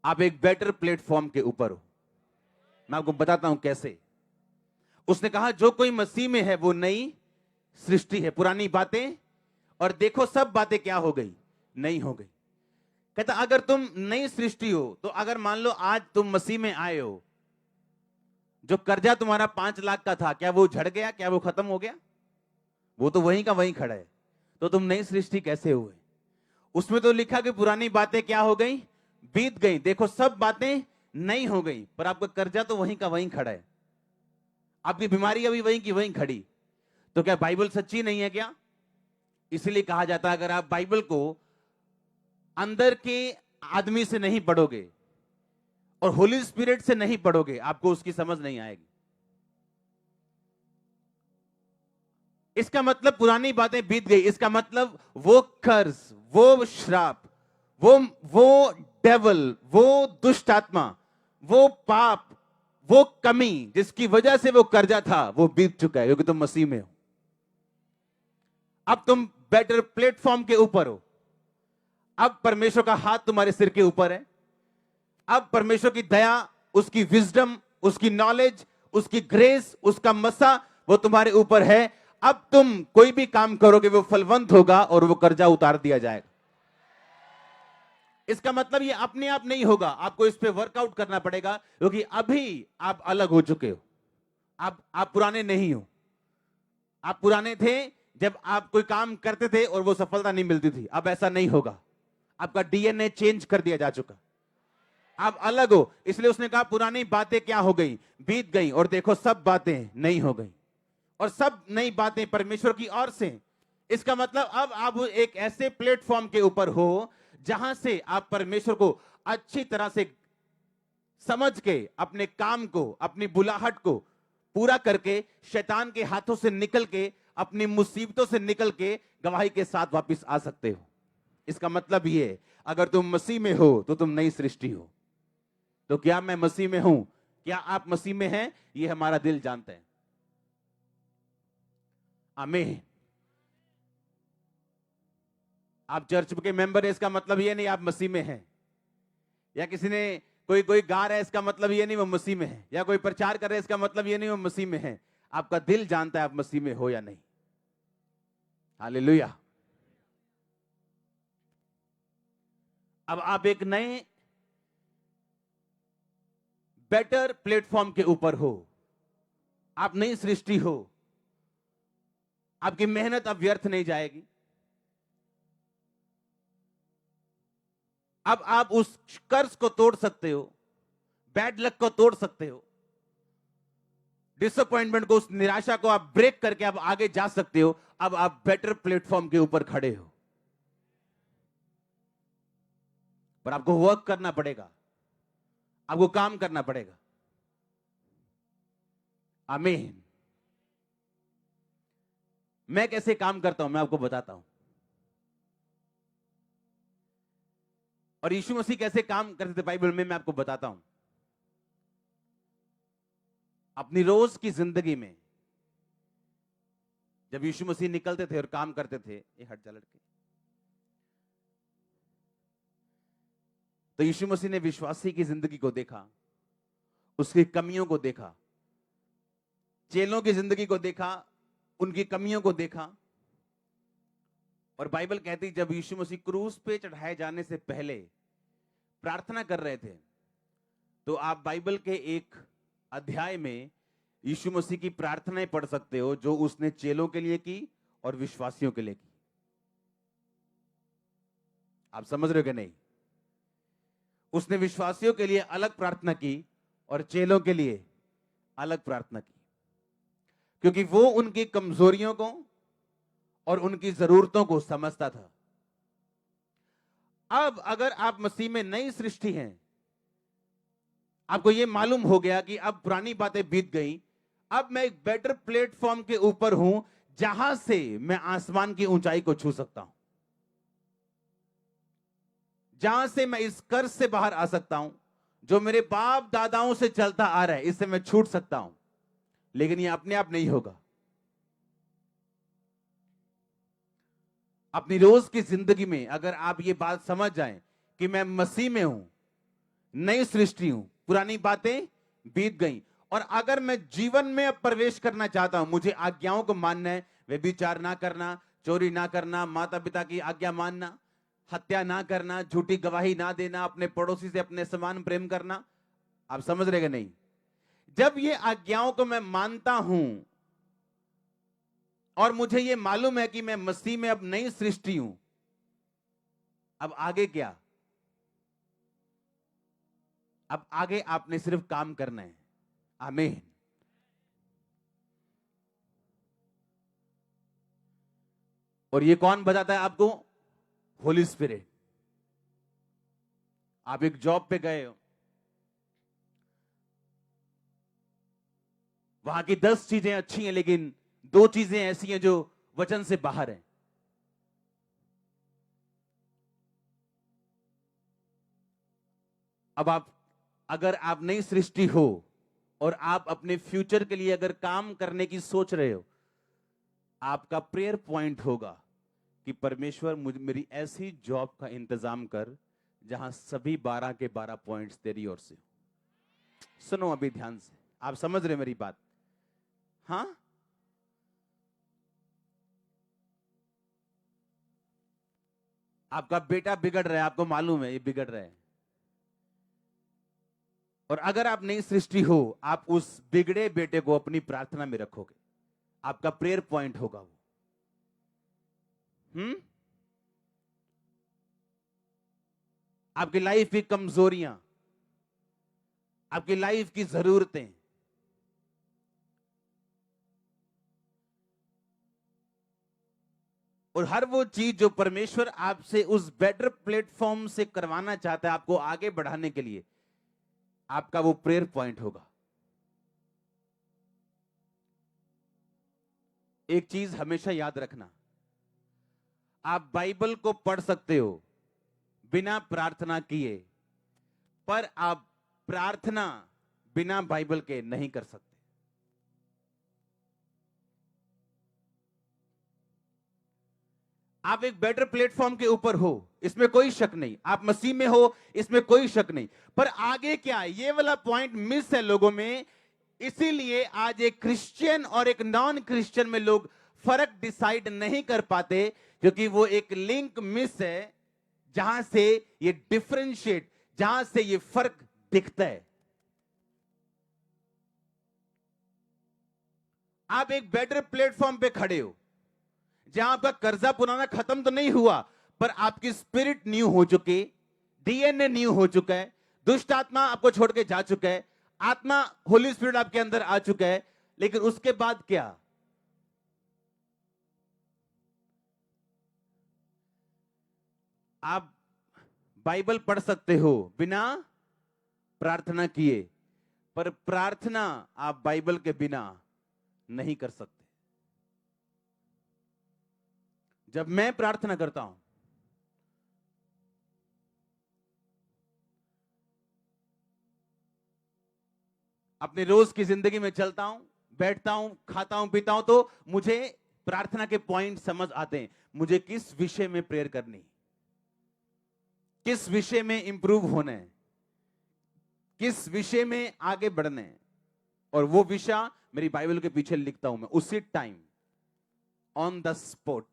आप एक better platform के ऊपर हो। मैं आपको बताता हूं कैसे। उसने कहा जो कोई मसीह में है वो नई सृष्टि है, पुरानी बातें और देखो सब बातें क्या हो गई, नई हो गई। कहता अगर तुम नई सृष्टि हो तो अगर मान लो आज तुम मसीह में आए हो, जो कर्जा तुम्हारा 5 लाख का था, क्या वो झड़ गया? क्या वो खत्म हो गया? वो तो वहीं का वहीं खड़ा है। तो तुम नई सृष्टि कैसे हुए? उसमें तो लिखा कि पुरानी बातें क्या हो गई, बीत गई, देखो सब बातें नई हो गई। पर आपका कर्जा तो वहीं का वहीं खड़ा है, आपकी बीमारी अभी वहीं की वहीं खड़ी। तो क्या बाइबल सच्ची नहीं है क्या? इसलिए कहा जाता है अगर आप बाइबल को अंदर के आदमी से नहीं पढ़ोगे और होली स्पिरिट से नहीं पढ़ोगे, आपको उसकी समझ नहीं आएगी। इसका मतलब पुरानी बातें बीत गई, इसका मतलब वो कर्ज, वो श्राप, वो डेवल, वो दुष्ट आत्मा, वो पाप, वो कमी जिसकी वजह से वो कर्जा था, वो बीत चुका है क्योंकि तुम मसीह में हो। अब तुम बेटर प्लेटफॉर्म के ऊपर हो। अब परमेश्वर का हाथ तुम्हारे सिर के ऊपर है। अब परमेश्वर की दया, उसकी विजडम, उसकी नॉलेज, उसकी ग्रेस, उसका मसा वो तुम्हारे ऊपर है। अब तुम कोई भी काम करोगे वो फलवंत होगा और वो कर्जा उतार दिया जाएगा। इसका मतलब ये अपने आप नहीं होगा, आपको इस पे वर्कआउट करना पड़ेगा क्योंकि अभी आप अलग हो चुके हो। आप पुराने नहीं हो। आप पुराने थे जब आप कोई काम करते थे और वो सफलता नहीं मिलती थी। अब ऐसा नहीं होगा, आपका डीएनए चेंज कर दिया जा चुका, आप अलग हो। इसलिए उसने कहा पुरानी बातें क्या हो गई, बीत गई, और देखो सब बातें नई हो गई। और सब नई बातें परमेश्वर की ओर से। इसका मतलब अब आप एक ऐसे प्लेटफॉर्म के ऊपर हो जहां से आप परमेश्वर को अच्छी तरह से समझ के अपने काम को, अपनी बुलाहट को पूरा करके, शैतान के हाथों से निकल के, अपनी मुसीबतों से निकल के गवाही के साथ वापस आ सकते हो। इसका मतलब ये, अगर तुम मसीह में हो तो तुम नई सृष्टि हो। तो क्या मैं मसीह में हूं? क्या आप मसीह में हैं? ये हमारा दिल जानता है। आमीन। आप चर्च के मेंबर है इसका मतलब ये नहीं आप मसीह में हैं। या किसी ने कोई कोई गा रहा है इसका मतलब ये नहीं वो मसीह में है। या कोई प्रचार कर रहा है इसका मतलब ये नहीं वो मसीह में है। आपका दिल जानता है आप मसीह में हो या नहीं। हालेलुया। अब आप एक नए बेटर प्लेटफॉर्म के ऊपर हो। आप नई सृष्टि हो। आपकी मेहनत अब व्यर्थ नहीं जाएगी। अब आप उस कर्ज को तोड़ सकते हो, बैड लक को तोड़ सकते हो, डिसअपॉइंटमेंट को, उस निराशा को आप ब्रेक करके आप आगे जा सकते हो। अब आप बेटर प्लेटफॉर्म के ऊपर खड़े हो। पर आपको वर्क करना पड़ेगा, आपको काम करना पड़ेगा। आमीन। मैं कैसे काम करता हूं मैं आपको बताता हूं, और यीशु मसीह कैसे काम करते थे बाइबल में मैं आपको बताता हूं। अपनी रोज की जिंदगी में जब यीशु मसीह निकलते थे और काम करते थे, ये हट जा लड़के, तो यीशु मसीह ने विश्वासी की जिंदगी को देखा, उसकी कमियों को देखा, चेलों की जिंदगी को देखा, उनकी कमियों को देखा। और बाइबल कहती जब यीशु मसीह क्रूस पे चढ़ाए जाने से पहले प्रार्थना कर रहे थे, तो आप बाइबल के एक अध्याय में यीशु मसीह की प्रार्थनाएं पढ़ सकते हो जो उसने चेलों के लिए की और विश्वासियों के लिए की। आप समझ रहे हो कि नहीं? उसने विश्वासियों के लिए अलग प्रार्थना की और चेलों के लिए अलग प्रार्थना की, क्योंकि वो उनकी कमजोरियों को और उनकी जरूरतों को समझता था। अब अगर आप मसीह में नई सृष्टि हैं, आपको यह मालूम हो गया कि अब पुरानी बातें बीत गई, अब मैं एक बेटर प्लेटफॉर्म के ऊपर हूं जहां से मैं आसमान की ऊंचाई को छू सकता हूं, जहां से मैं इस कर्ज से बाहर आ सकता हूं जो मेरे बाप दादाओं से चलता आ रहा है, इससे मैं छूट सकता हूं। लेकिन यह अपने आप नहीं होगा। अपनी रोज की जिंदगी में अगर आप ये बात समझ जाएं कि मैं मसीह में हूं, नई सृष्टि हूं, पुरानी बातें बीत गई। और अगर मैं जीवन में अब प्रवेश करना चाहता हूं, मुझे आज्ञाओं को मानना है, व्यभिचार ना करना, चोरी ना करना, माता पिता की आज्ञा मानना, हत्या ना करना, झूठी गवाही ना देना, अपने पड़ोसी से अपने समान प्रेम करना। आप समझ रहे नहीं? जब ये आज्ञाओं को मैं मानता हूं और मुझे ये मालूम है कि मैं मसीह में अब नई सृष्टि हूं, अब आगे क्या? अब आगे आपने सिर्फ काम करना है। आमीन। और ये कौन बताता है आपको? होली स्पिरिट। आप एक जॉब पे गए हो, वहां की 10 चीजें अच्छी हैं, लेकिन 2 चीजें ऐसी हैं जो वचन से बाहर हैं। अब अगर आप नई सृष्टि हो और आप अपने फ्यूचर के लिए अगर काम करने की सोच रहे हो, आपका प्रेयर पॉइंट होगा कि परमेश्वर मेरी ऐसी जॉब का इंतजाम कर जहां सभी 12 के 12 पॉइंट्स तेरी ओर से। सुनो अभी ध्यान से, आप समझ रहे मेरी बात? हां, आपका बेटा बिगड़ रहा है, आपको मालूम है ये बिगड़ रहा है, और अगर आप नई सृष्टि हो, आप उस बिगड़े बेटे को अपनी प्रार्थना में रखोगे, आपका प्रेयर पॉइंट होगा वो। आपकी लाइफ की कमजोरियां, आपकी लाइफ की जरूरतें, और हर वो चीज जो परमेश्वर आपसे उस बेटर प्लेटफॉर्म से करवाना चाहता है, आपको आगे बढ़ाने के लिए, आपका वो प्रेयर पॉइंट होगा। एक चीज हमेशा याद रखना, आप बाइबल को पढ़ सकते हो बिना प्रार्थना किए, पर आप प्रार्थना बिना बाइबल के नहीं कर सकते। आप एक बेटर प्लेटफॉर्म के ऊपर हो, इसमें कोई शक नहीं, आप मसीह में हो, इसमें कोई शक नहीं, पर आगे क्या, ये वाला पॉइंट मिस है लोगों में। इसीलिए आज एक क्रिश्चियन और एक नॉन क्रिश्चियन में लोग फर्क डिसाइड नहीं कर पाते, क्योंकि वो एक लिंक मिस है जहां से ये डिफरेंशिएट, जहां से ये फर्क दिखता है। आप एक बेटर प्लेटफॉर्म पे खड़े हो जहां आपका कर्जा पुराना खत्म तो नहीं हुआ, पर आपकी स्पिरिट न्यू हो चुकी, डीएनए न्यू हो चुका है, दुष्ट आत्मा आपको छोड़ के जा चुका है, आत्मा होली स्पिरिट आपके अंदर आ चुका है। लेकिन उसके बाद क्या? आप बाइबल पढ़ सकते हो बिना प्रार्थना किए, पर प्रार्थना आप बाइबल के बिना नहीं कर सकते। जब मैं प्रार्थना करता हूं, अपने रोज की जिंदगी में चलता हूं, बैठता हूं, खाता हूं, पीता हूं, तो मुझे प्रार्थना के पॉइंट समझ आते हैं। मुझे किस विषय में प्रेयर करनी, किस विषय में इंप्रूव होना है, किस विषय में आगे बढ़ना है, और वो विषय मेरी बाइबल के पीछे लिखता हूं मैं उसी टाइम, ऑन द स्पॉट।